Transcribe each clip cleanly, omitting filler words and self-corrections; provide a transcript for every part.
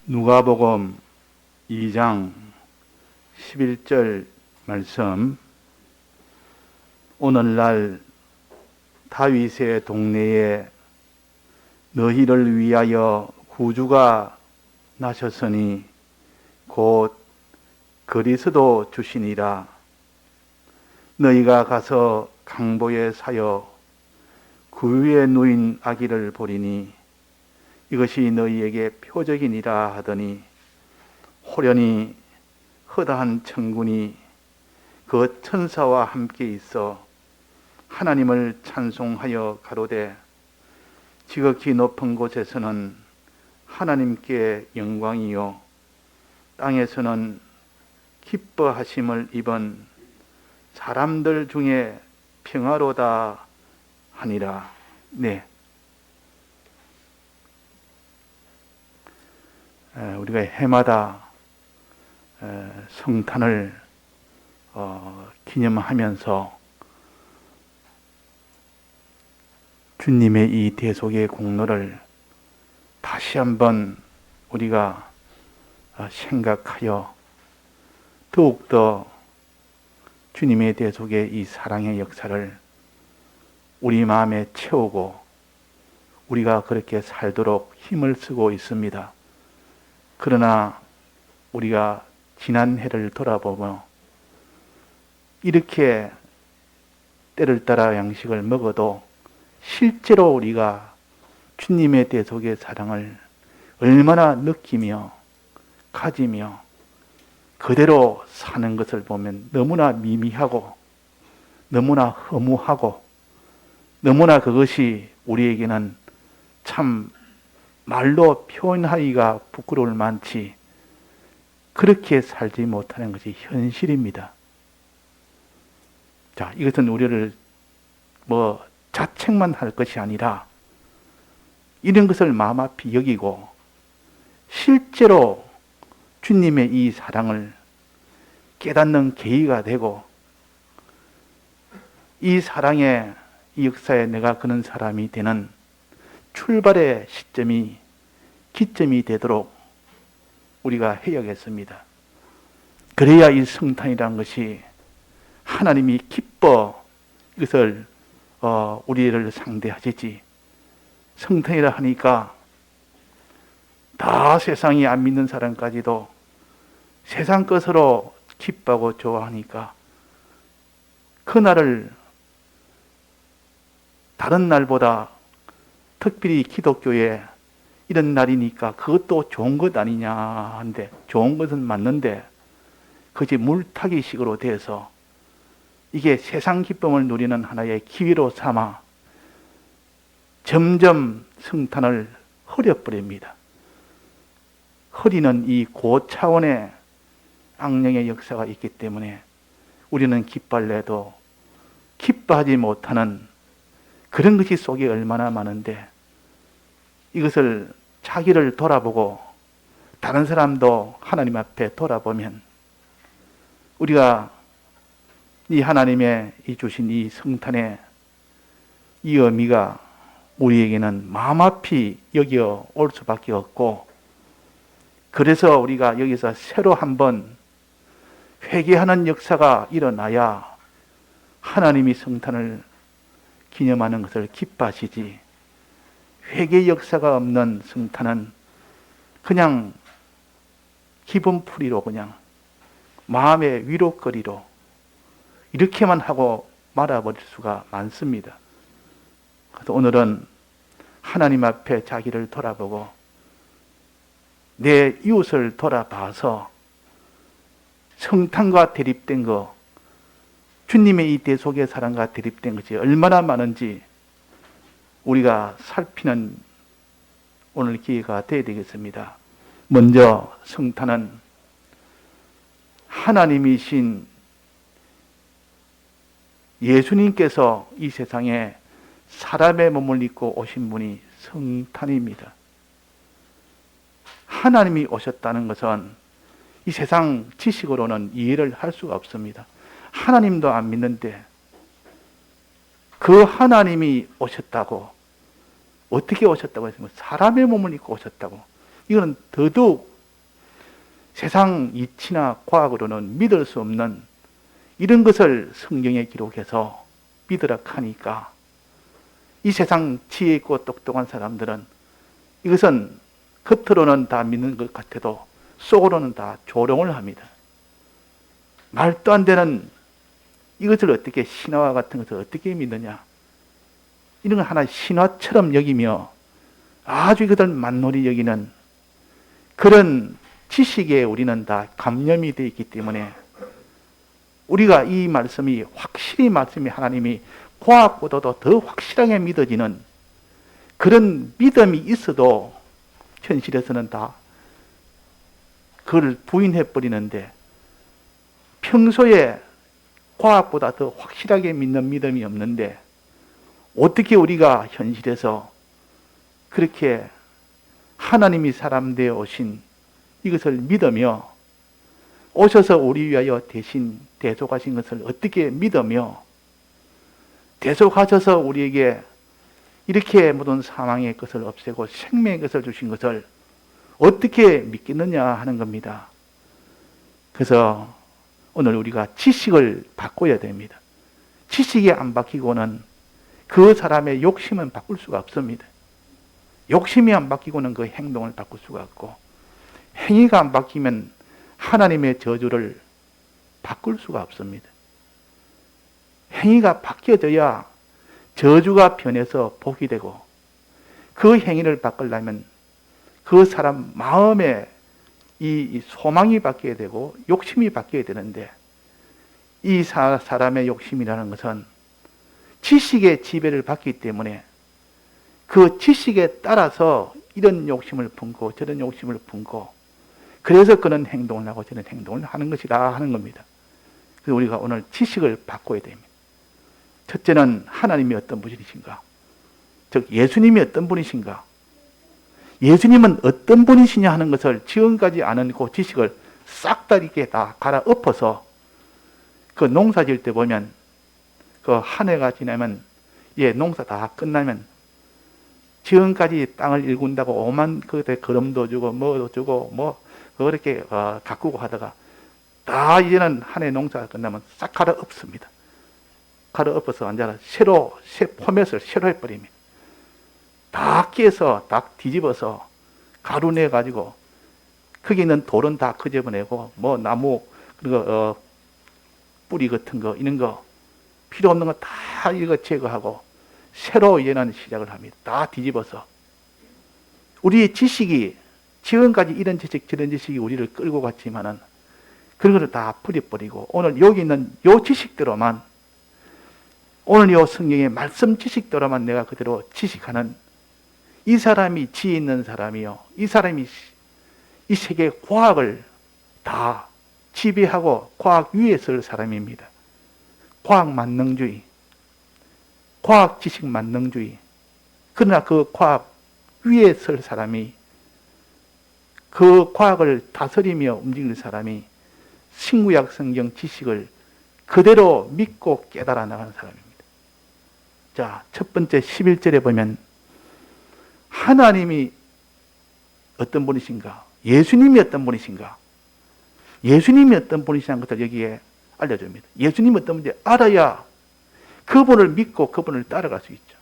누가복음 2장 11절 말씀. 오늘날 다윗의 동네에 너희를 위하여 구주가 나셨으니 곧 그리스도 주시니라. 너희가 가서 강보에 사여 구유에 누인 아기를 보리니 이것이 너희에게 표적이니라 하더니 호련히 허다한 천군이 그 천사와 함께 있어 하나님을 찬송하여 가로되 지극히 높은 곳에서는 하나님께 영광이요 땅에서는 기뻐하심을 입은 사람들 중에 평화로다 하니라. 네. 우리가 해마다 성탄을 기념하면서 주님의 이 대속의 공로를 다시 한번 우리가 생각하여 더욱더 주님의 대속의 이 사랑의 역사를 우리 마음에 채우고 우리가 그렇게 살도록 힘을 쓰고 있습니다. 그러나 우리가 지난 해를 돌아보며 이렇게 때를 따라 양식을 먹어도 실제로 우리가 주님의 대속의 사랑을 얼마나 느끼며 가지며 그대로 사는 것을 보면 너무나 미미하고 너무나 허무하고 너무나 그것이 우리에게는 참 말로 표현하기가 부끄러울 만치 그렇게 살지 못하는 것이 현실입니다. 자, 이것은 우리를 자책만 할 것이 아니라 이런 것을 마음 앞이 여기고 실제로 주님의 이 사랑을 깨닫는 계기가 되고 이 사랑의 이 역사에 내가 그런 사람이 되는 출발의 시점이 기점이 되도록 우리가 해야겠습니다. 그래야 이 성탄이라는 것이 하나님이 기뻐 이것을 우리를 상대하시지. 성탄이라 하니까 다 세상이 안 믿는 사람까지도 세상 것으로 기뻐하고 좋아하니까 그날을 다른 날보다 특별히 기독교에 이런 날이니까 그것도 좋은 것 아니냐 한데 좋은 것은 맞는데 그것이 물타기식으로 돼서 이게 세상 기쁨을 누리는 하나의 기회로 삼아 점점 성탄을 흐려버립니다. 흐리는 이 고차원의 악령의 역사가 있기 때문에 우리는 기뻐할래도 기뻐하지 못하는 그런 것이 속에 얼마나 많은데 이것을 자기를 돌아보고 다른 사람도 하나님 앞에 돌아보면 우리가 이 하나님의 이 주신 이 성탄의 이 의미가 우리에게는 마음 앞이 여겨 올 수밖에 없고 그래서 우리가 여기서 새로 한번 회개하는 역사가 일어나야 하나님이 성탄을 기념하는 것을 기뻐하시지 회개 역사가 없는 성탄은 그냥 기분풀이로 그냥 마음의 위로거리로 이렇게만 하고 말아버릴 수가 많습니다. 그래서 오늘은 하나님 앞에 자기를 돌아보고 내 이웃을 돌아봐서 성탄과 대립된 거 주님의 이 대속의 사랑과 대립된 것이 얼마나 많은지 우리가 살피는 오늘 기회가 되어야 되겠습니다. 먼저 성탄은 하나님이신 예수님께서 이 세상에 사람의 몸을 입고 오신 분이 성탄입니다. 하나님이 오셨다는 것은 이 세상 지식으로는 이해를 할 수가 없습니다. 하나님도 안 믿는데 그 하나님이 오셨다고 어떻게 오셨다고 했습니까? 사람의 몸을 입고 오셨다고. 이거는 더더욱 세상 이치나 과학으로는 믿을 수 없는 이런 것을 성경에 기록해서 믿으라 하니까 이 세상 지혜 있고 똑똑한 사람들은 이것은 겉으로는 다 믿는 것 같아도 속으로는 다 조롱을 합니다. 말도 안 되는 이것을 어떻게 신화와 같은 것을 어떻게 믿느냐. 이런 걸 하나의 신화처럼 여기며 아주 이것을 만놀이 여기는 그런 지식에 우리는 다 감염이 되어 있기 때문에 우리가 이 말씀이 확실히 말씀이 하나님이 과학보다도 더 확실하게 믿어지는 그런 믿음이 있어도 현실에서는 다 그걸 부인해 버리는데 평소에 과학보다 더 확실하게 믿는 믿음이 없는데 어떻게 우리가 현실에서 그렇게 하나님이 사람 되어 오신 이것을 믿으며 오셔서 우리 위하여 대신 대속하신 것을 어떻게 믿으며 대속하셔서 우리에게 이렇게 모든 사망의 것을 없애고 생명의 것을 주신 것을 어떻게 믿겠느냐 하는 겁니다. 그래서 오늘 우리가 지식을 바꿔야 됩니다. 지식에 안 바뀌고는 그 사람의 욕심은 바꿀 수가 없습니다. 욕심이 안 바뀌고는 그 행동을 바꿀 수가 없고 행위가 안 바뀌면 하나님의 저주를 바꿀 수가 없습니다. 행위가 바뀌어져야 저주가 변해서 복이 되고 그 행위를 바꾸려면 그 사람 마음에 이 소망이 바뀌어야 되고 욕심이 바뀌어야 되는데 이 사람의 욕심이라는 것은 지식의 지배를 받기 때문에 그 지식에 따라서 이런 욕심을 품고 저런 욕심을 품고 그래서 그런 행동을 하고 저런 행동을 하는 것이다 하는 겁니다. 그래서 우리가 오늘 지식을 바꿔야 됩니다. 첫째는 하나님이 어떤 분이신가? 즉 예수님이 어떤 분이신가? 예수님은 어떤 분이시냐 하는 것을 지금까지 아는 그 지식을 싹 다 이렇게 다 갈아엎어서 그 농사 지을 때 보면 그 한 해가 지나면 농사 다 끝나면 지금까지 땅을 일군다고 오만 그때 거름도 주고 뭐도 주고 뭐 그렇게 가꾸고 하다가 다 이제는 한 해 농사가 끝나면 싹 갈아엎습니다. 갈아엎어서 앉아라 새로 새 포맷을 새로 해버립니다. 다 깨서 다 뒤집어서 가루 내 가지고 거기 있는 돌은 다 끄집어내고 뭐 나무 그리고 뿌리 같은 거 이런 거 필요 없는 거 다 이거 제거하고 새로 이제는 시작을 합니다. 다 뒤집어서 우리의 지식이 지금까지 이런 지식 저런 지식이 우리를 끌고 갔지만은 그런 걸 다 버려버리고 오늘 여기 있는 요 지식대로만 오늘 요 성경의 말씀 지식대로만 내가 그대로 지식하는 이 사람이 지혜 있는 사람이요. 이 사람이 이 세계 과학을 다 지배하고 과학 위에 설 사람입니다. 과학 만능주의, 과학 지식 만능주의. 그러나 그 과학 위에 설 사람이 그 과학을 다스리며 움직일 사람이 신구약 성경 지식을 그대로 믿고 깨달아 나가는 사람입니다. 자, 첫 번째 11절에 보면 하나님이 어떤 분이신가? 예수님이 어떤 분이신가? 예수님이 어떤 분이시냐는 것을 여기에 알려줍니다. 예수님이 어떤 분인지 알아야 그분을 믿고 그분을 따라갈 수 있죠.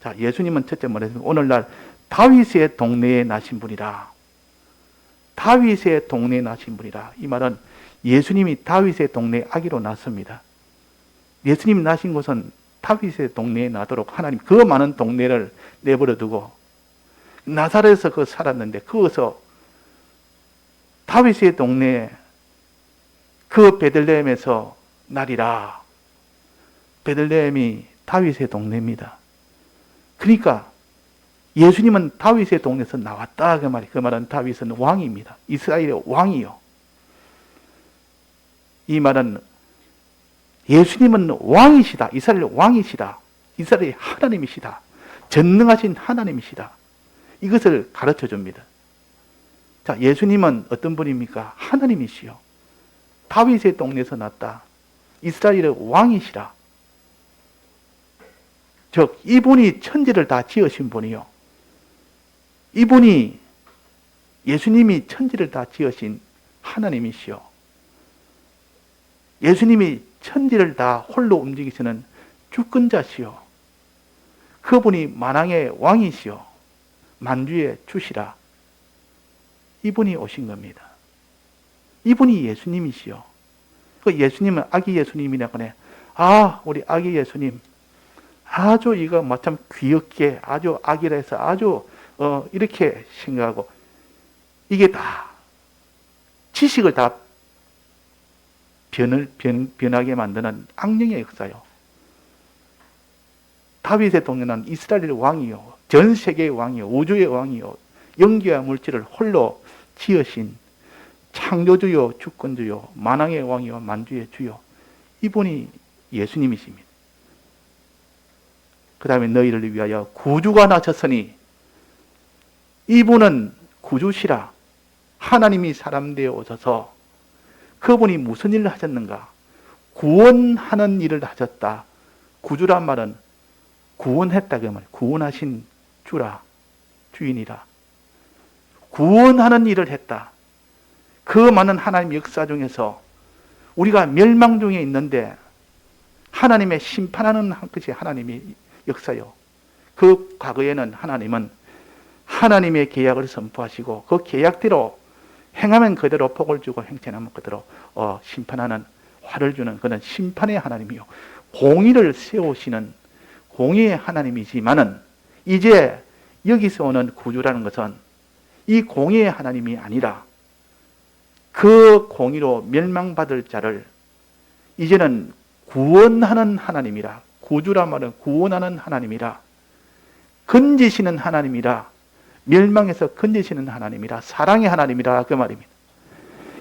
자, 예수님은 첫째 말해서 오늘날 다윗의 동네에 나신 분이라. 다윗의 동네에 나신 분이라. 이 말은 예수님이 다윗의 동네에 아기로 났습니다. 예수님이 나신 곳은 다윗의 동네에 나도록 하나님 그 많은 동네를 내버려 두고 나사렛에서 그 살았는데 거기서 다윗의 동네에 그 베들레헴에서 나리라. 베들레헴이 다윗의 동네입니다. 그러니까 예수님은 다윗의 동네에서 나왔다 그 말이. 그 말은 다윗은 왕입니다. 이스라엘의 왕이요. 이 말은 예수님은 왕이시다. 이스라엘의 왕이시다. 이스라엘의 하나님이시다. 전능하신 하나님이시다. 이것을 가르쳐 줍니다. 자, 예수님은 어떤 분입니까? 하나님이시요. 다윗의 동네에서 났다. 이스라엘의 왕이시라. 즉, 이분이 천지를 다 지으신 분이요. 이분이 예수님이 천지를 다 지으신 하나님이시요. 예수님이 천지를 다 홀로 움직이시는 주권자시요. 그분이 만왕의 왕이시요. 만주의 주시라. 이분이 오신 겁니다. 이분이 예수님이시요. 그 예수님은 아기 예수님이라고 하네. 아, 우리 아기 예수님. 아주 이거 참 귀엽게 아주 아기라 해서 아주 이렇게 생각하고 이게 다 지식을 다 변하게 만드는 악령의 역사요. 다윗의 동네는 이스라엘의 왕이요. 전 세계의 왕이요. 우주의 왕이요. 영기와 물질을 홀로 지으신 창조주요, 주권주요, 만왕의 왕이요, 만주의 주요. 이분이 예수님이십니다. 그 다음에 너희를 위하여 구주가 나셨으니 이분은 구주시라. 하나님이 사람 되어 오셔서 그분이 무슨 일을 하셨는가? 구원하는 일을 하셨다. 구주란 말은 구원했다 그 말. 구원하신 주라. 주인이라. 구원하는 일을 했다. 그 많은 하나님의 역사 중에서 우리가 멸망 중에 있는데 하나님의 심판하는 것이 하나님의 역사요. 그 과거에는 하나님은 하나님의 계약을 선포하시고 그 계약대로 행하면 그대로 복을 주고 행치 않으면 그대로 심판하는 화를 주는 그런 심판의 하나님이요. 공의를 세우시는 공의의 하나님이지만은 이제 여기서 오는 구주라는 것은 이 공의의 하나님이 아니라 그 공의로 멸망받을 자를 이제는 구원하는 하나님이라. 구주란 말은 구원하는 하나님이라. 건지시는 하나님이라. 멸망에서 건지시는 하나님이라. 사랑의 하나님이라 그 말입니다.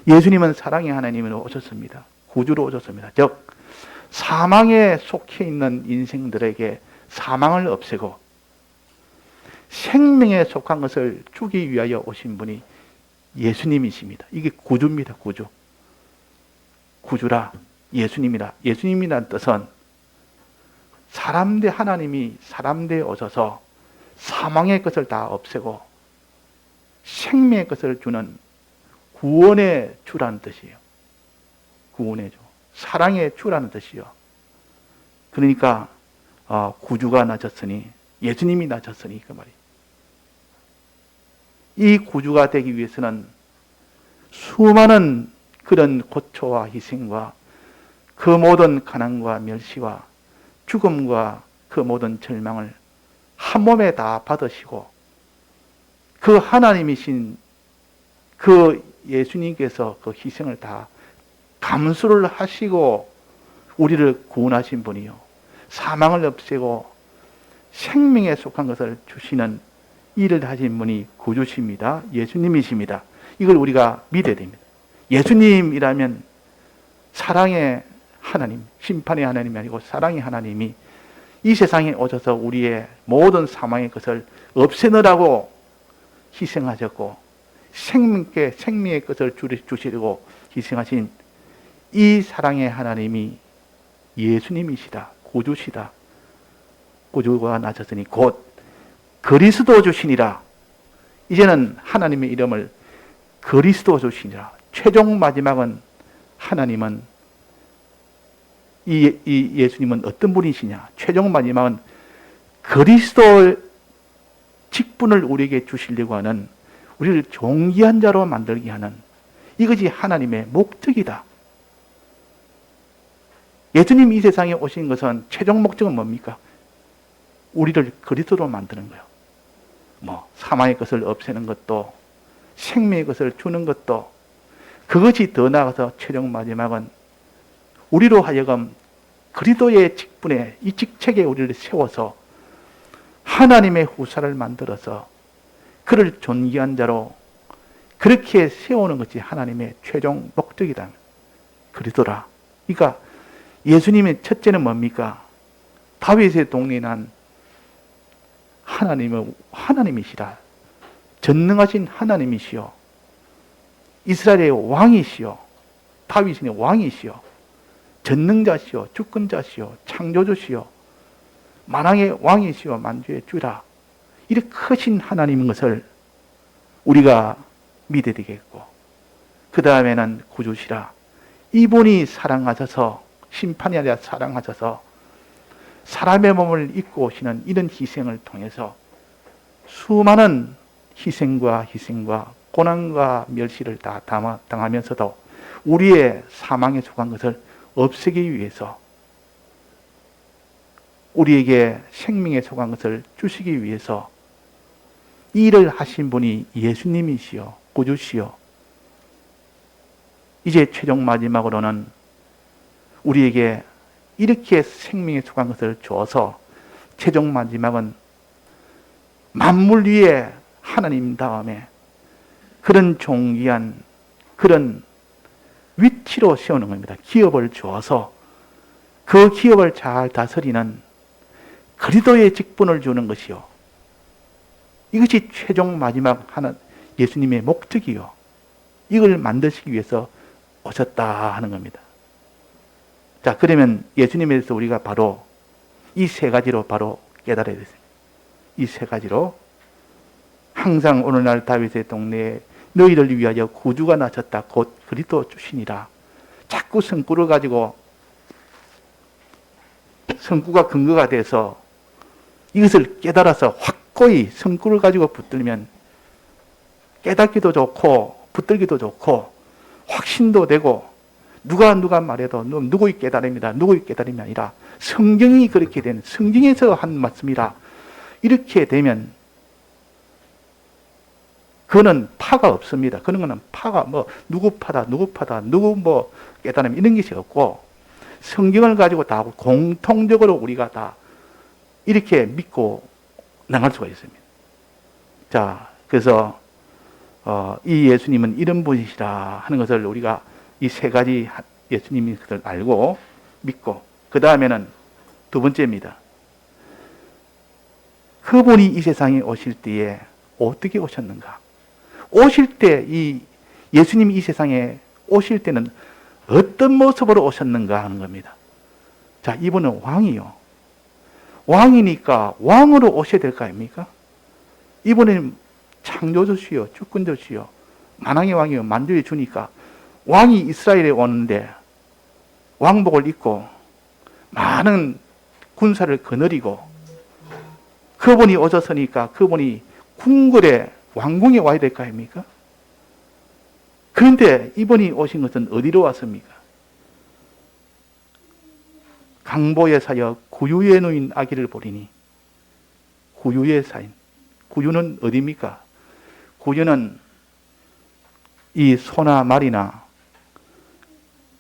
예수님은 사랑의 하나님으로 오셨습니다. 구주로 오셨습니다. 즉 사망에 속해 있는 인생들에게 사망을 없애고 생명에 속한 것을 주기 위하여 오신 분이 예수님이십니다. 이게 구주입니다. 구주. 구주라. 예수님이라. 예수님이라는 뜻은 사람 대 하나님이 사람 되어 오셔서 사망의 것을 다 없애고 생명의 것을 주는 구원의 주라는 뜻이에요. 구원의 주. 사랑의 주라는 뜻이요. 그러니까 구주가 나셨으니 예수님이 나셨으니 그 말이에요. 이 구주가 되기 위해서는 수많은 그런 고초와 희생과 그 모든 가난과 멸시와 죽음과 그 모든 절망을 한 몸에 다 받으시고 그 하나님이신 그 예수님께서 그 희생을 다 감수를 하시고 우리를 구원하신 분이요. 사망을 없애고 생명에 속한 것을 주시는 일을 하신 분이 구주십니다. 예수님이십니다. 이걸 우리가 믿어야 됩니다. 예수님이라면 사랑의 하나님, 심판의 하나님이 아니고 사랑의 하나님이 이 세상에 오셔서 우리의 모든 사망의 것을 없애느라고 희생하셨고 생명의 것을 주시려고 희생하신 이 사랑의 하나님이 예수님이시다. 구주시다. 구주가 나셨으니 곧 그리스도 주시니라. 이제는 하나님의 이름을 그리스도 주시니라. 최종 마지막은 하나님은 이 예수님은 어떤 분이시냐? 최종 마지막은 그리스도 직분을 우리에게 주시려고 하는 우리를 존귀한 자로 만들게 하는 이것이 하나님의 목적이다. 예수님 이 세상에 오신 것은 최종 목적은 뭡니까? 우리를 그리스도로 만드는 거예요. 사망의 것을 없애는 것도 생명의 것을 주는 것도 그것이 더 나아가서 최종 마지막은 우리로 하여금 그리스도의 직분에 이 직책에 우리를 세워서 하나님의 후사를 만들어서 그를 존귀한 자로 그렇게 세우는 것이 하나님의 최종 목적이다. 그리스도라. 그러니까 예수님의 첫째는 뭡니까? 다윗의 동네에 난 하나님이시라. 전능하신 하나님이시요. 이스라엘의 왕이시요. 다윗의 왕이시요. 전능자시요. 주권자시요. 창조주시요. 만왕의 왕이시요. 만주의 주라. 이렇게 크신 하나님인 것을 우리가 믿어야 되겠고 그 다음에는 구주시라. 이분이 사랑하셔서, 심판이 아니라 사랑하셔서 사람의 몸을 입고 오시는 이런 희생을 통해서 수많은 희생과 고난과 멸시를 다 당하면서도 우리의 사망에 속한 것을 없애기 위해서, 우리에게 생명에 속한 것을 주시기 위해서 이 일을 하신 분이 예수님이시요, 구주시요. 이제 최종 마지막으로는 우리에게 이렇게 생명에 속한 것을 주어서 최종 마지막은 만물 위에 하나님 다음에 그런 존귀한 그런 위치로 세우는 겁니다. 기업을 주어서 그 기업을 잘 다스리는 그리스도의 직분을 주는 것이요. 이것이 최종 마지막 하는 예수님의 목적이요. 이걸 만드시기 위해서 오셨다 하는 겁니다. 자, 그러면 예수님에 대해서 우리가 바로 이 세 가지로 바로 깨달아야 되습니다. 이 세 가지로 항상 오늘날 다윗의 동네에 너희를 위하여 구주가 나셨다. 곧 그리스도 주시니라. 자꾸 성구를 가지고 성구가 근거가 돼서 이것을 깨달아서 확고히 성구를 가지고 붙들면 깨닫기도 좋고 붙들기도 좋고 확신도 되고 누가 말해도 누구의 깨달음이다. 누구의 깨달음이 아니라 성경이 그렇게 된 성경에서 한 말씀이라. 이렇게 되면 그거는 파가 없습니다. 그런 거는 파가 누구 파다, 누구 깨달음 이런 것이 없고 성경을 가지고 다 공통적으로 우리가 다 이렇게 믿고 나갈 수가 있습니다. 자, 그래서 이 예수님은 이런 분이시라 하는 것을 우리가 이 세 가지 예수님이 그걸 알고 믿고 그 다음에는 두 번째입니다. 그분이 이 세상에 오실 때에 어떻게 오셨는가? 오실 때 이 예수님이 이 세상에 오실 때는 어떤 모습으로 오셨는가 하는 겁니다. 자, 이분은 왕이요. 왕이니까 왕으로 오셔야 될 거 아닙니까? 이분은 창조주시요, 주권주시요, 만왕의 왕이요, 만주의 주니까 왕이 이스라엘에 오는데 왕복을 입고 많은 군사를 거느리고 그분이 오셨으니까 그분이 궁궐에 왕궁에 와야 될 거 아닙니까? 그런데 이분이 오신 것은 어디로 왔습니까? 강보에 사여 구유에 누인 아기를 보리니. 구유의 사인. 구유는 어디입니까? 구유는 이 소나 말이나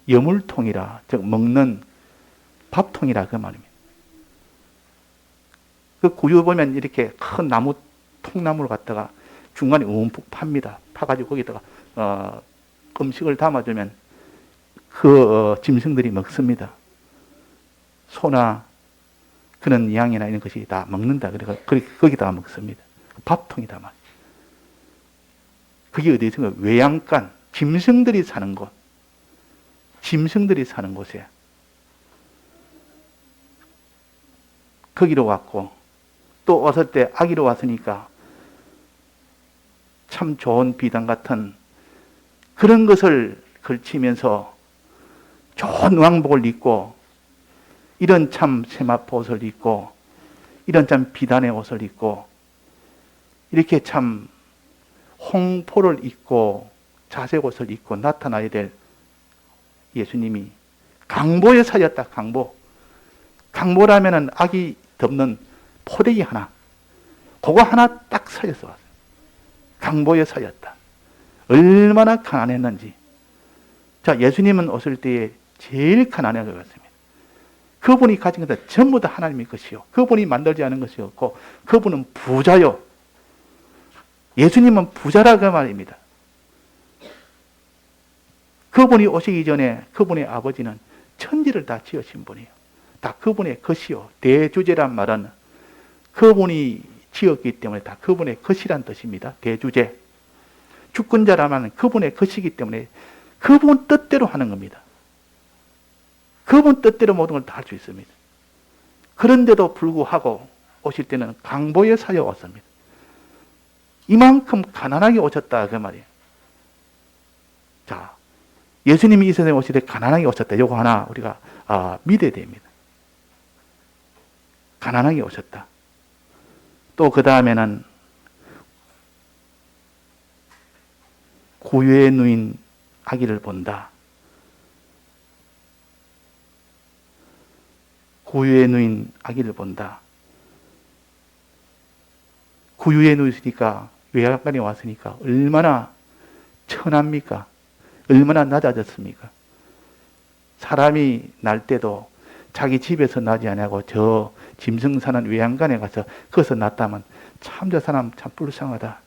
여물통이라, 즉 먹는 밥통이라 그 말입니다. 그 구유 보면 이렇게 큰 나무, 통나무를 갖다가 중간에 움푹 팝니다. 파가지고 거기다가 음식을 담아주면 그 짐승들이 먹습니다. 소나 그런 양이나 이런 것이 다 먹는다. 그래서 거기다가 먹습니다. 밥통이다 말. 그게 어디 있습니까? 외양간, 짐승들이 사는 곳. 짐승들이 사는 곳에 거기로 왔고 또 왔을 때 아기로 왔으니까 참 좋은 비단 같은 그런 것을 걸치면서 좋은 왕복을 입고 이런 참 세마포 옷을 입고 이런 참 비단의 옷을 입고 이렇게 참 홍포를 입고 자색 옷을 입고 나타나야 될 예수님이 강보에 사였다. 강보라면은 아기 덮는 포대기 하나, 그거 하나 딱 사여서 왔어요. 강보에 사였다. 얼마나 가난했는지. 자, 예수님은 오실 때에 제일 가난한 것 같습니다. 그분이 가진 것은 전부 다 하나님의 것이요. 그분이 만들지 않은 것이었고, 그분은 부자요. 예수님은 부자라고 말입니다. 그분이 오시기 전에 그분의 아버지는 천지를 다 지으신 분이에요. 다 그분의 것이요. 대주제란 말은 그분이 지었기 때문에 다 그분의 것이란 뜻입니다. 대주제. 주권자라면 그분의 것이기 때문에 그분 뜻대로 하는 겁니다. 그분 뜻대로 모든 걸 다 할 수 있습니다. 그런데도 불구하고 오실 때는 강보에 사여 왔습니다. 이만큼 가난하게 오셨다 그 말이에요. 자, 예수님이 이 세상에 오실 때 가난하게 오셨다. 요거 하나 우리가 믿어야 됩니다. 가난하게 오셨다. 또 그 다음에는 구유에 누인 아기를 본다. 구유에 누인 아기를 본다. 구유에 누있으니까 외양간에 왔으니까 얼마나 천합니까? 얼마나 낮아졌습니까? 사람이 날 때도 자기 집에서 나지 아니하고 저 짐승 사는 외양간에 가서 거기서 났다면 참 저 사람 참 불쌍하다.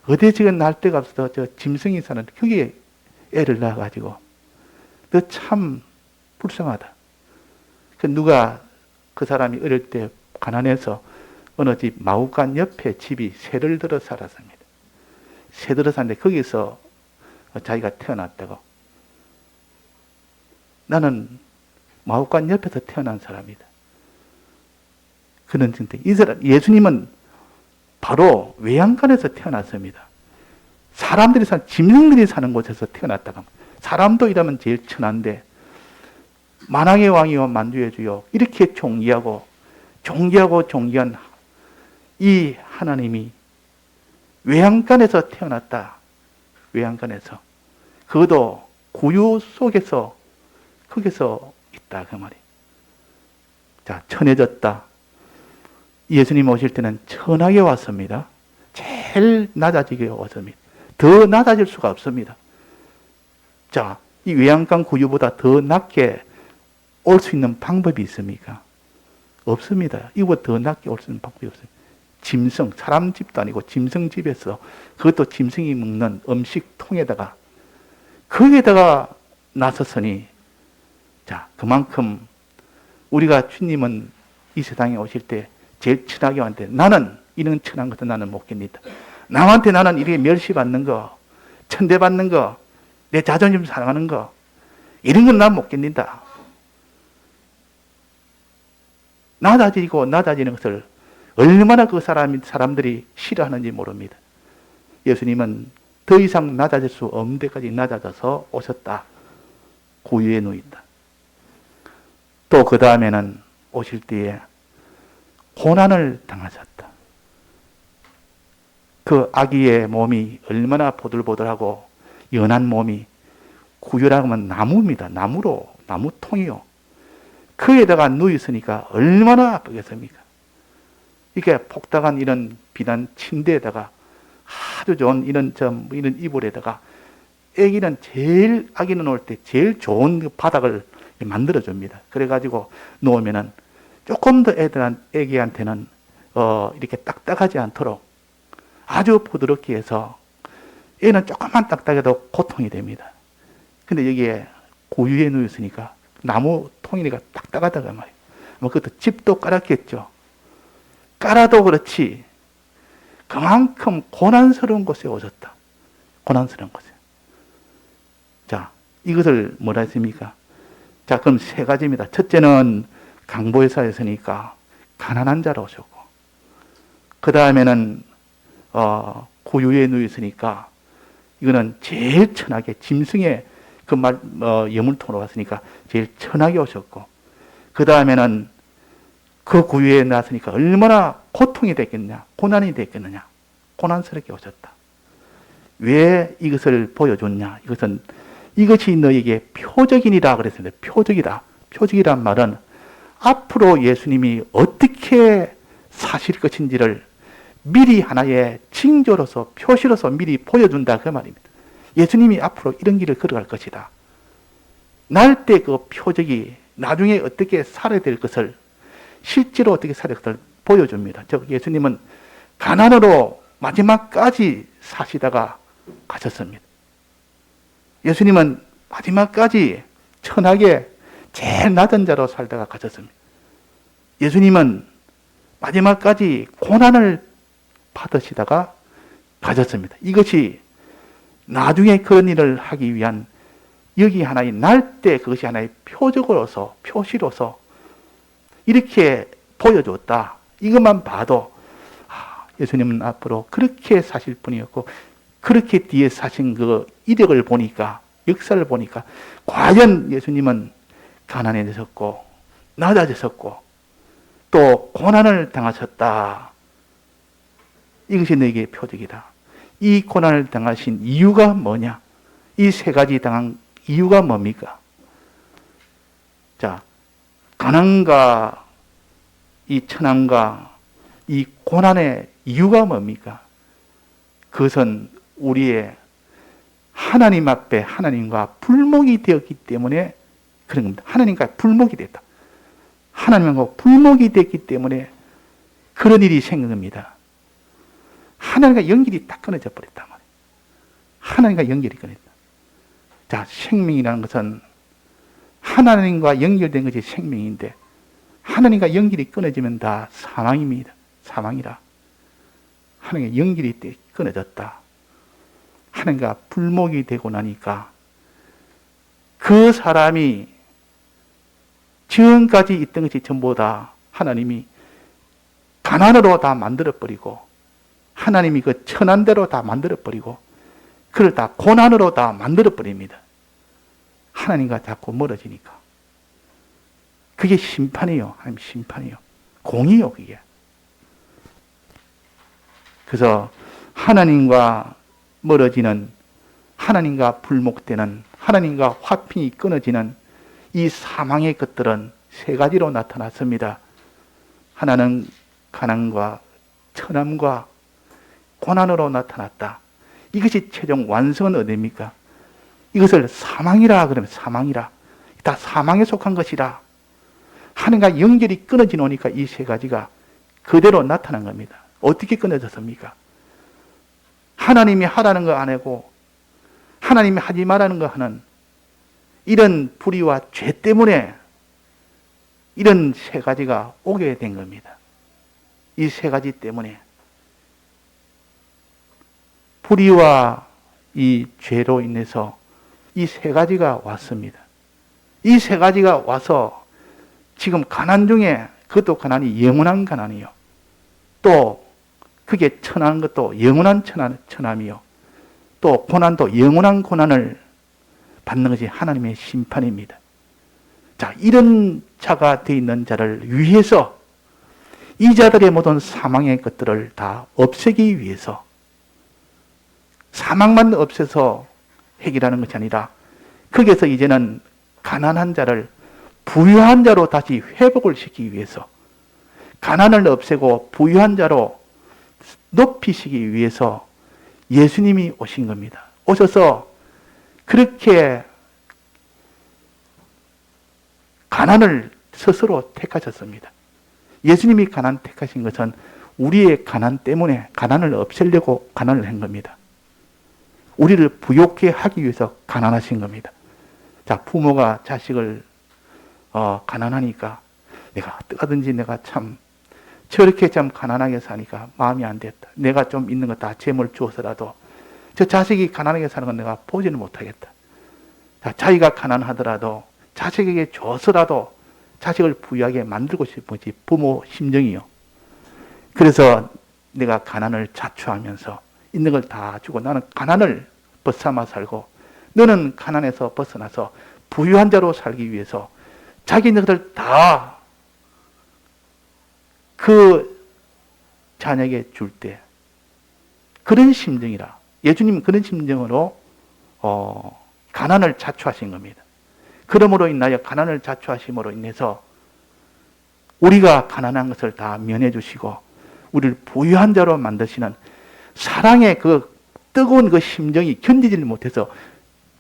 어디 지금 날 데가 없어서 저 짐승이 사는 거기에 애를 낳아가지고 너 참 불쌍하다. 누가 그 사람이 어릴 때 가난해서 어느 집 마구간 옆에 집이 새를 들어 살았습니다. 새 들어 사는데 거기서 자기가 태어났다고. 나는 마구간 옆에서 태어난 사람이다. 그런 증대. 이 사람 예수님은 바로 외양간에서 태어났습니다. 사람들이 사는 짐승들이 사는 곳에서 태어났다고 합니다. 사람도 이러면 제일 천한데 만왕의 왕이요 만주의 주요 이렇게 존귀하고 존귀한 이 하나님이 외양간에서 태어났다. 외양간에서. 그것도 구유 속에서 거기서 있다 그 말이. 자, 천해졌다. 예수님 오실 때는 천하게 왔습니다. 제일 낮아지게 왔습니다. 더 낮아질 수가 없습니다. 자, 이 외양간 구유보다 더 낮게 올 수 있는 방법이 있습니까? 없습니다. 이보다 더 낮게 올 수 있는 방법이 없어요. 짐승, 사람 집도 아니고 짐승 집에서 그것도 짐승이 먹는 음식 통에다가 거기에다가 나섰으니 자, 그만큼 우리가 주님은 이 세상에 오실 때 제일 천하게 왔는데 나는 이런 천한 것도 나는 못 견딘다. 남한테 나는 이렇게 멸시받는 거, 천대받는 거, 내 자존심 사랑하는 거 이런 건 난 못 견딘다. 낮아지는 것을 얼마나 그 사람들이 싫어하는지 모릅니다. 예수님은 더 이상 낮아질 수 없는 데까지 낮아져서 오셨다. 구유에 누인다. 또 그 다음에는 오실 때에 고난을 당하셨다. 그 아기의 몸이 얼마나 보들보들하고 연한 몸이 구유라고 하면 나무입니다. 나무통이요. 그에다가 누있으니까 얼마나 아프겠습니까? 이게 폭닥한 이런 비단 침대에다가 아주 좋은 이런 이불에다가 아기는 올 때 제일 좋은 그 바닥을 만들어줍니다. 그래가지고 놓으면은 조금 더 애기한테는 이렇게 딱딱하지 않도록 아주 부드럽게 해서 애는 조금만 딱딱해도 고통이 됩니다. 근데 여기에 구유에 누웠으니까 나무 통이니까 딱딱하다가 말이에요. 그것도 집도 깔았겠죠. 깔아도 그렇지 그만큼 고난스러운 곳에 오셨다. 고난스러운 곳에. 자, 이것을 뭐라 했습니까? 자, 그럼 세 가지입니다. 첫째는 강보회사였으니까 가난한 자로 오셨고, 그 다음에는 구유에 누웠으니까 이거는 제일 천하게 짐승의 예물통으로 왔으니까 제일 천하게 오셨고, 그 다음에는 그 구유에 나왔으니까 얼마나 고통이 됐겠냐, 고난이 됐겠느냐, 고난스럽게 오셨다. 왜 이것을 보여줬냐? 이것이 너에게 표적이니라 그랬습니다. 표적이다. 표적이란 말은 앞으로 예수님이 어떻게 사실 것인지를 미리 하나의 징조로서, 표시로서 미리 보여준다 그 말입니다. 예수님이 앞으로 이런 길을 걸어갈 것이다. 날 때 그 표적이 나중에 어떻게 살아야 될 것을, 실제로 어떻게 살아야 될 것을 보여줍니다. 즉 예수님은 가난으로 마지막까지 사시다가 가셨습니다. 예수님은 마지막까지 천하게 제일 낮은 자로 살다가 가셨습니다. 예수님은 마지막까지 고난을 받으시다가 가셨습니다. 이것이 나중에 그런 일을 하기 위한 여기 하나의 날 때 그것이 하나의 표적으로서, 표시로서 이렇게 보여줬다. 이것만 봐도 예수님은 앞으로 그렇게 사실 분이었고 그렇게 뒤에 사신 그 이력을 보니까 역사를 보니까 과연 예수님은 가난해졌고 낮아졌었고 또 고난을 당하셨다. 이것이 너에게 표적이다. 이 고난을 당하신 이유가 뭐냐? 이 세 가지 당한 이유가 뭡니까? 자, 가난과 이 천함과 이 고난의 이유가 뭡니까? 그것은 우리의 하나님 앞에 하나님과 불목이 되었기 때문에 그런 겁니다. 하나님과 불목이 됐다. 하나님과 불목이 됐기 때문에 그런 일이 생긴 겁니다. 하나님과 연결이 딱 끊어져 버렸단 말이에요. 하나님과 연결이 끊어졌다. 자, 생명이라는 것은 하나님과 연결된 것이 생명인데 하나님과 연결이 끊어지면 다 사망입니다. 사망이라. 하나님과 연결이 끊어졌다. 하나님과 불목이 되고 나니까 그 사람이 지금까지 있던 것이 전부 다 하나님이 가난으로 다 만들어버리고 하나님이 그 천한대로 다 만들어버리고 그걸 다 고난으로 다 만들어버립니다. 하나님과 자꾸 멀어지니까. 그게 심판이요. 하나님 심판이요. 공이요, 그게. 그래서 하나님과 멀어지는, 하나님과 불목되는, 하나님과 화평이 끊어지는 이 사망의 것들은 세 가지로 나타났습니다. 하나는 가난과 천함과 고난으로 나타났다. 이것이 최종 완성은 어디입니까? 이것을 사망이라 그러면 사망이라. 다 사망에 속한 것이라. 하나님과 연결이 끊어져 놓으니까 이 세 가지가 그대로 나타난 겁니다. 어떻게 끊어졌습니까? 하나님이 하라는 거 안 하고 하나님이 하지 말라는 거 하는 이런 불의와 죄 때문에 이런 세 가지가 오게 된 겁니다. 이 세 가지 때문에 불의와 이 죄로 인해서 이 세 가지가 왔습니다. 이 세 가지가 와서 지금 가난 중에 그것도 가난이 영원한 가난이요. 또 그게 천한 것도 영원한 천함이요. 또 고난도 영원한 고난을 받는 것이 하나님의 심판입니다. 자, 이런 자가 되어 있는 자를 위해서 이 자들의 모든 사망의 것들을 다 없애기 위해서 사망만 없애서 해결하는 것이 아니라 거기에서 이제는 가난한 자를 부유한 자로 다시 회복을 시키기 위해서 가난을 없애고 부유한 자로 높이시기 위해서 예수님이 오신 겁니다. 오셔서 그렇게 가난을 스스로 택하셨습니다. 예수님이 가난 택하신 것은 우리의 가난 때문에 가난을 없애려고 가난을 한 겁니다. 우리를 부욕해 하기 위해서 가난하신 겁니다. 자, 부모가 자식을 가난하니까 내가 어떡하든지 내가 참 저렇게 참 가난하게 사니까 마음이 안 됐다. 내가 좀 있는 거 다 재물 주어서라도 저 자식이 가난하게 사는 건 내가 보지는 못하겠다. 자, 자기가 가난하더라도 자식에게 줘서라도 자식을 부유하게 만들고 싶은 것이 부모 심정이요. 그래서 내가 가난을 자초하면서 있는 걸 다 주고 나는 가난을 벗삼아 살고 너는 가난에서 벗어나서 부유한 자로 살기 위해서 자기네들 다 그 자녀에게 줄 때 그런 심정이라 예수님은 그런 심정으로 가난을 자초하신 겁니다. 그러므로 인하여 가난을 자초하심으로 인해서 우리가 가난한 것을 다 면해 주시고 우리를 부유한 자로 만드시는 사랑의 그 뜨거운 그 심정이 견디지를 못해서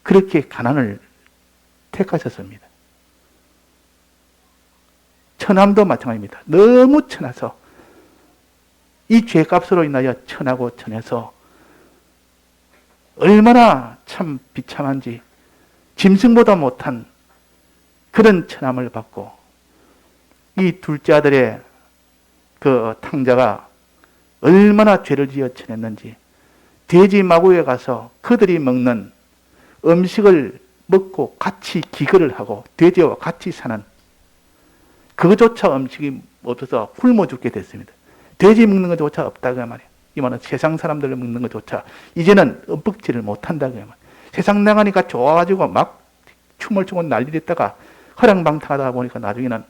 그렇게 가난을 택하셨습니다. 천함도 마찬가지입니다. 너무 천해서 이 죄값으로 인하여 천하고 천해서 얼마나 참 비참한지 짐승보다 못한 그런 천함을 받고 이 둘째 아들의 그 탕자가 얼마나 죄를 지어 천했는지 돼지 마구에 가서 그들이 먹는 음식을 먹고 같이 기거를 하고 돼지와 같이 사는 그것조차 음식이 없어서 굶어 죽게 됐습니다. 돼지 먹는 것조차 없다고 말이에요. 이 말은 세상 사람들을 먹는 것조차 이제는 ը뻑지를 못한다고 말이에요. 세상 나가니까 좋아가지고 막 춤을 추고 난리를 했다가 허랑방탕하다 보니까 나중에는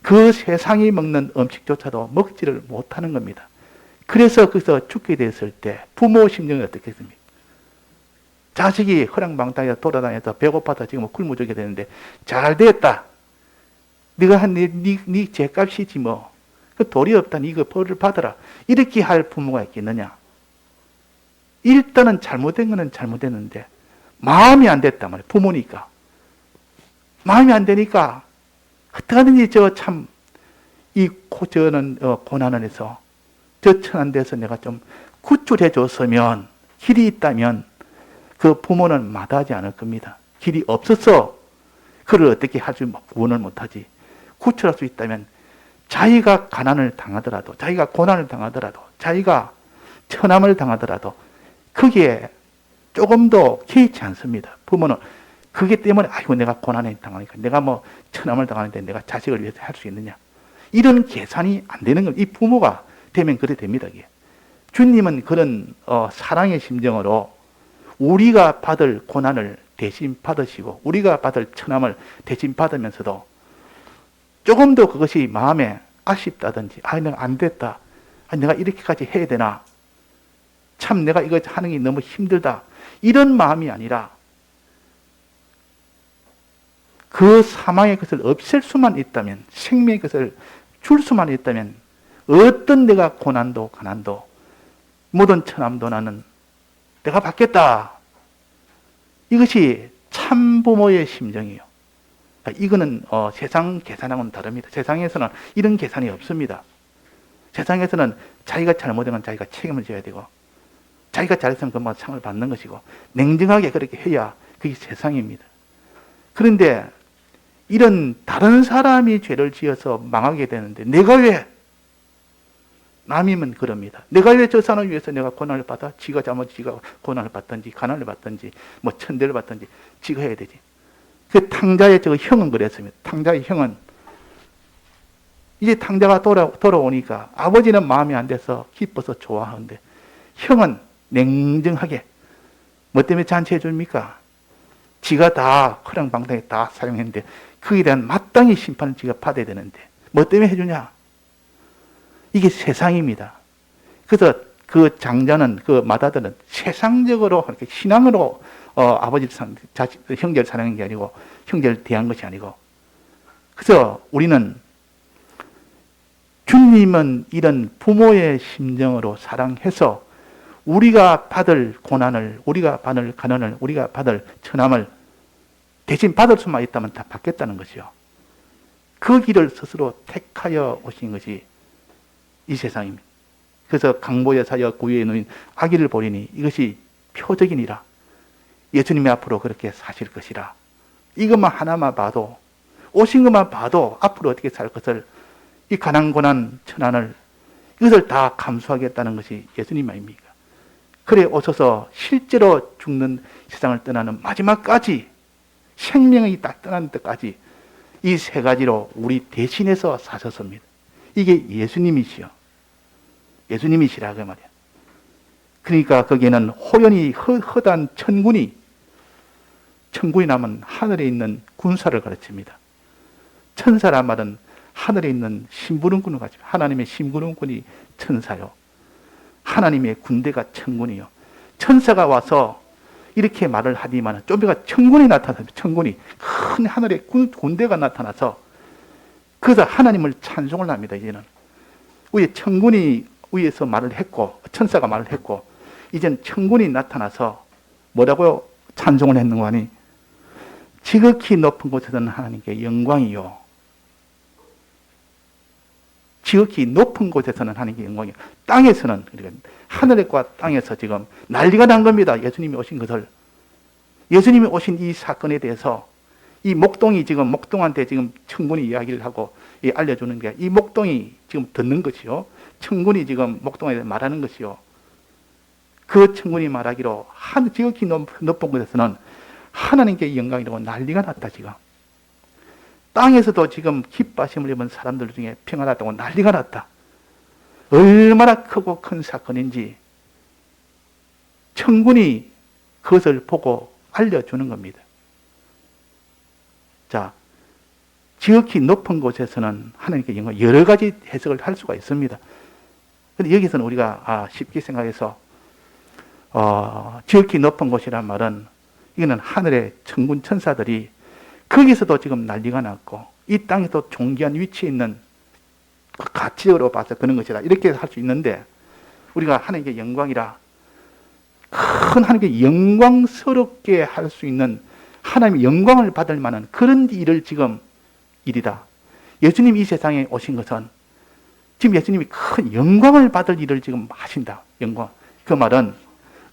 그 세상이 먹는 음식조차도 먹지를 못하는 겁니다. 그래서 거기서 죽게 됐을 때 부모 심정이 어떻겠습니까? 자식이 허랑방탕해서 돌아다녀서 배고파서 지금 굶어 죽게 되는데 잘 됐다. 네가 한 네 죄값이지 뭐. 그 도리 없다. 네가 벌을 받아라. 이렇게 할 부모가 있겠느냐? 일단은 잘못된 거는 잘못됐는데 마음이 안 됐단 말이에요. 부모니까. 마음이 안 되니까 어떻게든지 저는 고난을 해서 저 천한 데서 내가 좀 구출해 줬으면 길이 있다면 그 부모는 마다하지 않을 겁니다. 길이 없어서 그를 어떻게 구원을 못하지. 구출할 수 있다면 자기가 가난을 당하더라도, 자기가 고난을 당하더라도, 자기가 천함을 당하더라도 거기에 조금 더 개의치 않습니다. 부모는 그게 때문에 아이고 내가 고난에 당하니까 내가 뭐 천함을 당하는데 내가 자식을 위해서 할 수 있느냐. 이런 계산이 안 되는 겁니다. 이 부모가 되면 그래 됩니다. 이게. 주님은 그런 사랑의 심정으로 우리가 받을 고난을 대신 받으시고 우리가 받을 천함을 대신 받으면서도 조금 더 그것이 마음에 아쉽다든지 내가 안 됐다. 내가 이렇게까지 해야 되나. 참 내가 이거 하는 게 너무 힘들다. 이런 마음이 아니라 그 사망의 것을 없앨 수만 있다면, 생명의 것을 줄 수만 있다면 어떤 내가 고난도 가난도 모든 천함도 나는 내가 받겠다. 이것이 참 부모의 심정이에요. 이거는 세상 계산하고는 다릅니다. 세상에서는 이런 계산이 없습니다. 세상에서는 자기가 잘못한 건 자기가 책임을 져야 되고 자기가 잘했으면 그만 상을 받는 것이고 냉정하게 그렇게 해야 그게 세상입니다. 그런데 이런 다른 사람이 죄를 지어서 망하게 되는데 내가 왜? 남이면 그럽니다. 내가 왜 저 사람을 위해서 내가 고난을 받아? 지가 잘못 지가 고난을 받든지 가난을 받든지 뭐 천대를 받든지 지가 해야 되지. 그 탕자의 저 형은 그랬습니다. 탕자의 형은 이제 탕자가 돌아오니까 아버지는 마음이 안 돼서 기뻐서 좋아하는데 형은 냉정하게 뭐 때문에 잔치해 줍니까? 지가 다 허랑방탕에 다 사용했는데 그에 대한 마땅히 심판을 지가 받아야 되는데 뭐 때문에 해주냐? 이게 세상입니다. 그래서 그 장자는 그 맏아들은 세상적으로 이렇게 신앙으로 아버지를 형제를 사랑한 게 아니고 형제를 대한 것이 아니고 그래서 우리는 주님은 이런 부모의 심정으로 사랑해서 우리가 받을 고난을, 우리가 받을 가난을, 우리가 받을 천함을 대신 받을 수만 있다면 다 받겠다는 것이요. 그 길을 스스로 택하여 오신 것이 이 세상입니다. 그래서 강보의 사여 구유에 놓인 아기를 보리니 이것이 표적이니라. 예수님이 앞으로 그렇게 사실 것이라. 이것만 하나만 봐도 오신 것만 봐도 앞으로 어떻게 살 것을 이 가난 고난 천한을 이것을 다 감수하겠다는 것이 예수님 아닙니까? 그래 오셔서 실제로 죽는 세상을 떠나는 마지막까지 생명이 딱 떠나는 때까지 이 세 가지로 우리 대신해서 사셨습니다. 이게 예수님이시여. 예수님이시라 그 말이야. 그러니까 거기에는 호연히 허단 천군이 나면 하늘에 있는 군사를 가르칩니다. 천사란 말은 하늘에 있는 심부름꾼을 가르칩니다. 하나님의 심부름꾼이 천사요. 하나님의 군대가 천군이요. 천사가 와서 이렇게 말을 하지만 좀 이따가 천군이 나타났습니다. 천군이 큰 하늘의 군대가 나타나서 그래서 하나님을 찬송을 합니다. 이제는 위에 천군이 위에서 말을 했고 천사가 말을 했고 이제는 천군이 나타나서 뭐라고 찬송을 했는 거 아니? 지극히 높은 곳에서는 하나님께 영광이요. 지극히 높은 곳에서는 하나님께 영광이요. 땅에서는 그러니까 하늘과 땅에서 지금 난리가 난 겁니다. 예수님이 오신 것을. 예수님이 오신 이 사건에 대해서 이 목동이 지금 목동한테 지금 천군이 이야기를 하고 알려주는 게 이 목동이 지금 듣는 것이요. 천군이 지금 목동에 말하는 것이요. 그 천군이 말하기로 지극히 높은 곳에서는 하나님께 영광이라고 난리가 났다 지금. 땅에서도 지금 기뻐하심을 입은 사람들 중에 평안하다고 난리가 났다. 얼마나 크고 큰 사건인지 천군이 그것을 보고 알려주는 겁니다. 자, 지극히 높은 곳에서는 하나님께 영광, 여러 가지 해석을 할 수가 있습니다. 근데 여기서는 우리가 쉽게 생각해서 지극히 높은 곳이란 말은 이거는 하늘의 천군 천사들이 거기서도 지금 난리가 났고 이 땅에도 존귀한 위치에 있는 가치적으로 봐서 그런 것이다. 이렇게 할 수 있는데 우리가 하나님께 영광이라 큰 하나님께 영광스럽게 할 수 있는 하나님의 영광을 받을 만한 그런 일을 지금 일이다. 예수님이 이 세상에 오신 것은 지금 예수님이 큰 영광을 받을 일을 지금 하신다. 영광. 그 말은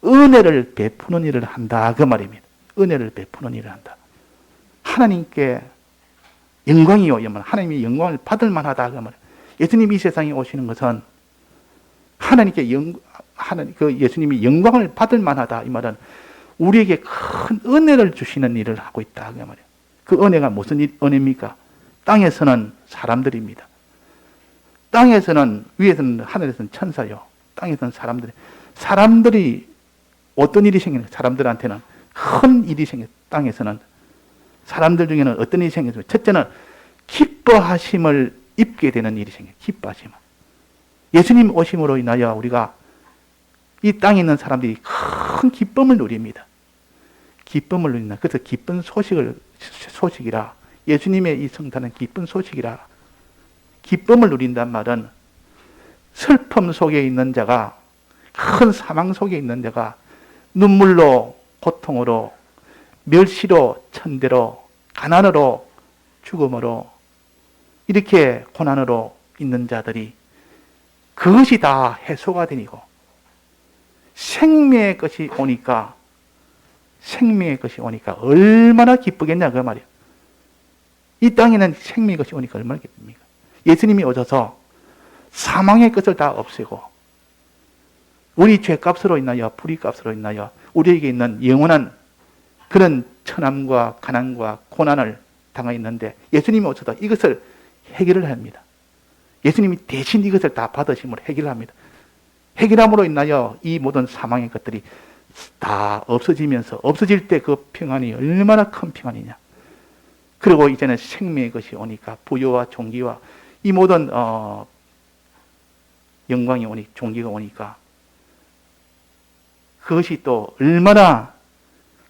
은혜를 베푸는 일을 한다. 그 말입니다. 은혜를 베푸는 일을 한다. 하나님께 영광이요. 하나님의 영광을 받을 만하다. 그 말. 예수님이 이 세상에 오시는 것은 하나님께 예수님이 영광을 받을 만하다. 이 말은 우리에게 큰 은혜를 주시는 일을 하고 있다. 그 말이에요. 그 은혜가 무슨 은혜입니까? 땅에서는 사람들입니다. 땅에서는, 위에서는, 하늘에서는 천사요. 땅에서는 사람들이 어떤 일이 생기는, 사람들한테는 큰 일이 생겨. 땅에서는 사람들 중에는 어떤 일이 생겨서 첫째는 기뻐하심을 입게 되는 일이 생겨요. 기뻐하심. 예수님 오심으로 인하여 우리가 이 땅에 있는 사람들이 큰 기쁨을 누립니다. 기쁨을 누린다. 그래서 기쁜 소식이라. 예수님의 이 성탄은 기쁜 소식이라. 기쁨을 누린단 말은 슬픔 속에 있는 자가, 큰 사망 속에 있는 자가 눈물로, 고통으로, 멸시로, 천대로, 가난으로, 죽음으로, 이렇게 고난으로 있는 자들이 그것이 다 해소가 되고 생명의 것이 오니까 얼마나 기쁘겠냐 그 말이에요. 이 땅에는 생명의 것이 오니까 얼마나 기쁩니까? 예수님이 오셔서 사망의 것을 다 없애고 우리 죄값으로 인하여, 불의값으로 인하여 우리에게 있는 영원한 그런 천함과 가난과 고난을 당하고 있는데 예수님이 오셔서 이것을 해결을 합니다. 예수님이 대신 이것을 다 받으심으로 해결합니다. 해결함으로 인하여 이 모든 사망의 것들이 다 없어지면서 없어질 때 그 평안이 얼마나 큰 평안이냐. 그리고 이제는 생명의 것이 오니까 부요와 존귀와 이 모든 영광이 오니 존귀가 오니까 그것이 또 얼마나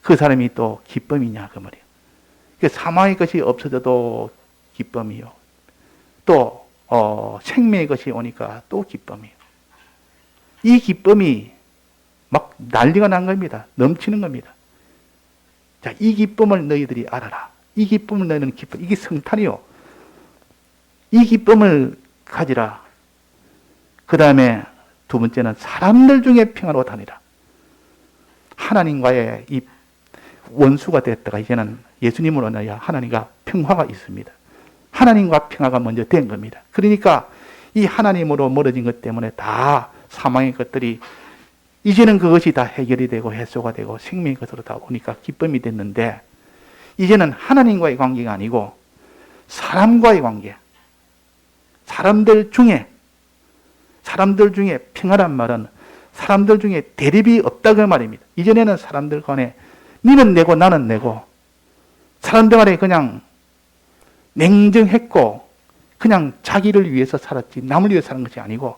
그 사람이 또 기쁨이냐 그 말이에요. 사망의 것이 없어져도 기쁨이요. 또 생명의 것이 오니까 또 기쁨이요. 이 기쁨이 막 난리가 난 겁니다. 넘치는 겁니다. 자, 이 기쁨을 너희들이 알아라. 이 기쁨을 너희는 기쁨. 이게 성탄이요. 이 기쁨을 가지라. 그 다음에 두 번째는 사람들 중에 평화로 다니라. 하나님과의 이 원수가 됐다가 이제는 예수님으로 인하여 하나님과 평화가 있습니다. 하나님과 평화가 먼저 된 겁니다. 그러니까 이 하나님으로 멀어진 것 때문에 다 사망의 것들이 이제는 그것이 다 해결이 되고 해소가 되고 생명의 것으로 다 오니까 기쁨이 됐는데 이제는 하나님과의 관계가 아니고 사람과의 관계. 사람들 중에 평화란 말은 사람들 중에 대립이 없다 그 말입니다. 이전에는 사람들 간에 니는 내고 나는 내고 사람들 간에 그냥 냉정했고 그냥 자기를 위해서 살았지 남을 위해서 사는 것이 아니고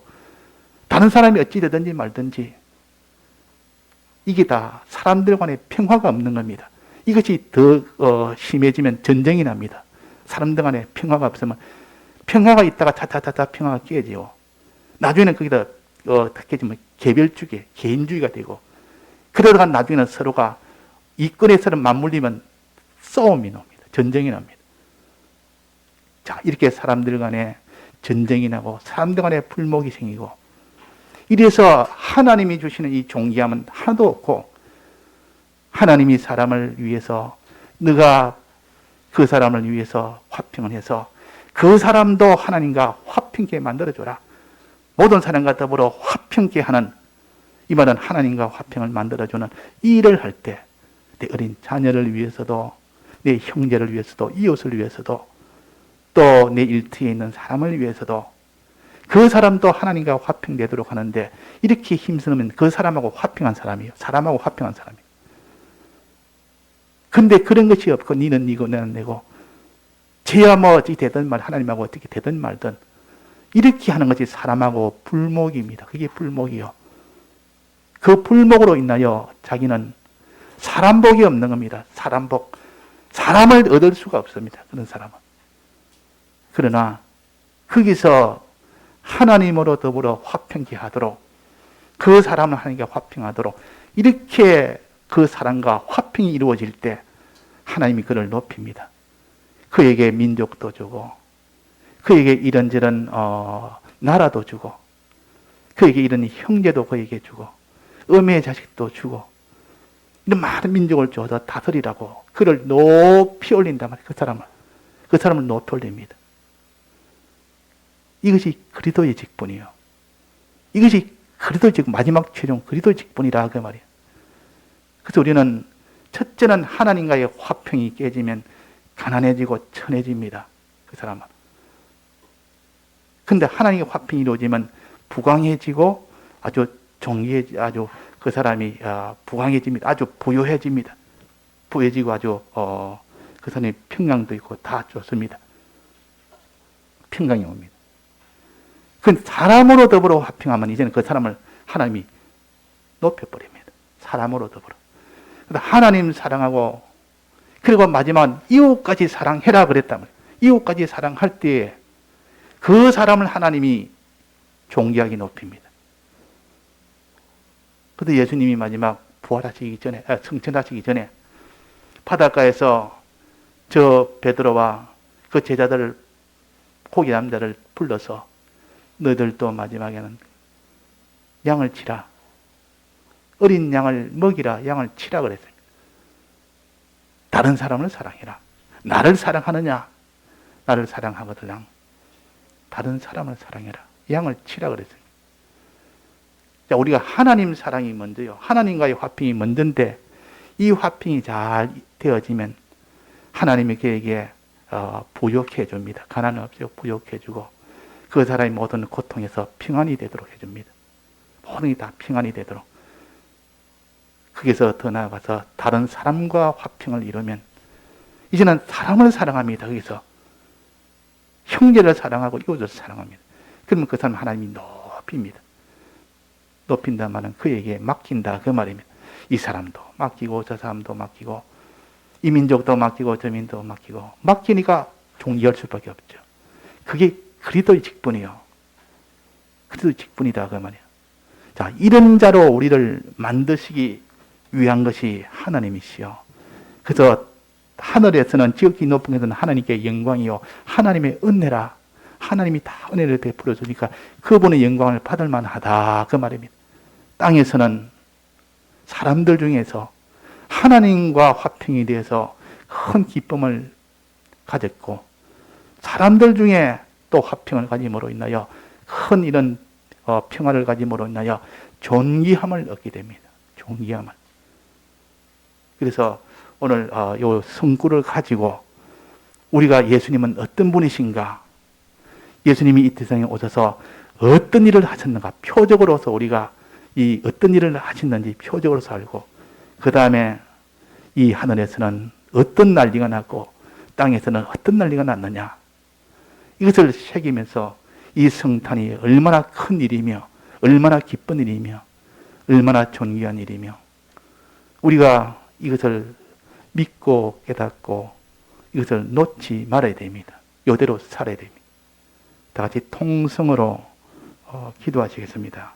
다른 사람이 어찌 되든지 말든지 이게 다 사람들 간에 평화가 없는 겁니다. 이것이 더 심해지면 전쟁이 납니다. 사람들 간에 평화가 없으면 평화가 있다가 차차차차 평화가 깨지고 나중에는 거기다 깨지면 개별주의, 개인주의가 되고 그러다가 나중에는 서로가 이권에서는 맞물리면 싸움이 납니다. 전쟁이 납니다. 자, 이렇게 사람들 간에 전쟁이 나고 사람들 간에 불목이 생기고 이래서 하나님이 주시는 이 존귀함은 하나도 없고 하나님이 사람을 위해서 네가 그 사람을 위해서 화평을 해서 그 사람도 하나님과 화평케 만들어줘라. 모든 사람과 더불어 화평케 하는 이 말은 하나님과 화평을 만들어주는 이 일을 할 때 내 어린 자녀를 위해서도 내 형제를 위해서도 이웃을 위해서도 또 내 일터에 있는 사람을 위해서도 그 사람도 하나님과 화평되도록 하는데 이렇게 힘쓰면 그 사람하고 화평한 사람이에요. 사람하고 화평한 사람이에요. 근데 그런 것이 없고 니는 니고 나는 내고 쟤야 뭐 어떻게 되든 말 하나님하고 어떻게 되든 말든 이렇게 하는 것이 사람하고 불목입니다. 그게 불목이요. 그 불목으로 인하여 자기는 사람복이 없는 겁니다. 사람복. 사람을 얻을 수가 없습니다. 그런 사람은. 그러나 거기서 하나님으로 더불어 화평케 하도록 그 사람을 하나님께 화평하도록 이렇게 그 사람과 화평이 이루어질 때 하나님이 그를 높입니다. 그에게 민족도 주고 그에게 이런저런 나라도 주고 그에게 이런 형제도 그에게 주고 어미의 자식도 주고 이런 많은 민족을 줘서 다스리라고 그를 높이 올린단 말이에요. 그 사람을 높이 올립니다. 이것이 그리스도의 직분이요. 이것이 그리스도의 직분, 마지막 최종 그리스도의 직분이라 그 말이에요. 그래서 우리는 첫째는 하나님과의 화평이 깨지면 가난해지고 천해집니다. 그 사람은. 근데 하나님의 화평이 이루어지면 부강해지고 아주 아주 그 사람이 부강해집니다. 아주 부유해집니다. 부유해지고 아주 그 사람이 평강도 있고 다 좋습니다. 평강이 옵니다. 그 사람으로 더불어 화평하면 이제는 그 사람을 하나님이 높여버립니다. 사람으로 더불어. 하나님 사랑하고 그리고 마지막은 이웃까지 사랑해라 그랬다면 이웃까지 사랑할 때에 그 사람을 하나님이 존귀하게 높입니다. 그런데 예수님이 마지막 부활하시기 전에 승천하시기 전에 바닷가에서 저 베드로와 그 제자들 고기 남자를 불러서 너희들도 마지막에는 양을 치라. 어린 양을 먹이라. 양을 치라 그랬습니다. 다른 사람을 사랑해라. 나를 사랑하느냐? 나를 사랑하거든. 다른 사람을 사랑해라. 양을 치라 그랬습니다. 자, 우리가 하나님 사랑이 먼저요. 하나님과의 화평이 먼저인데 이 화평이 잘 되어지면 하나님이 그에게 부욕해 줍니다. 가난 없이 부욕해 주고 그 사람이 모든 고통에서 평안이 되도록 해줍니다. 모든 게 다 평안이 되도록. 거기서 더 나아가서 다른 사람과 화평을 이루면 이제는 사람을 사랑합니다. 거기서 형제를 사랑하고 이웃을 사랑합니다. 그러면 그 사람 하나님이 높입니다. 높인다 말은 그에게 맡긴다 그 말입니다. 이 사람도 맡기고 저 사람도 맡기고 이 민족도 맡기고 저 민족도 맡기고 맡기니까 존귀할 수밖에 없죠. 그게 그리스도의 직분이요. 그리스도의 직분이다 그 말이에요. 자, 이런 자로 우리를 만드시기 위한 것이 하나님이시요. 그래서 하늘에서는 지극히 높은 곳에서는 하나님께 영광이요 하나님의 은혜라. 하나님이 다 은혜를 베풀어 주니까 그분의 영광을 받을 만하다 그 말입니다. 땅에서는 사람들 중에서 하나님과 화평이 되어서 큰 기쁨을 가졌고 사람들 중에 또 화평을 가짐으로 인하여 큰 이런 평화를 가짐으로 인하여 존귀함을 얻게 됩니다. 존귀함을. 그래서 오늘 이 성구를 가지고 우리가 예수님은 어떤 분이신가, 예수님이 이 세상에 오셔서 어떤 일을 하셨는가, 표적으로서 우리가 이 어떤 일을 하셨는지 표적으로서 알고, 그 다음에 이 하늘에서는 어떤 난리가 났고 땅에서는 어떤 난리가 났느냐, 이것을 새기면서 이 성탄이 얼마나 큰 일이며 얼마나 기쁜 일이며 얼마나 존귀한 일이며 우리가 이것을 믿고 깨닫고 이것을 놓지 말아야 됩니다. 이대로 살아야 됩니다. 다 같이 통성으로 기도하시겠습니다.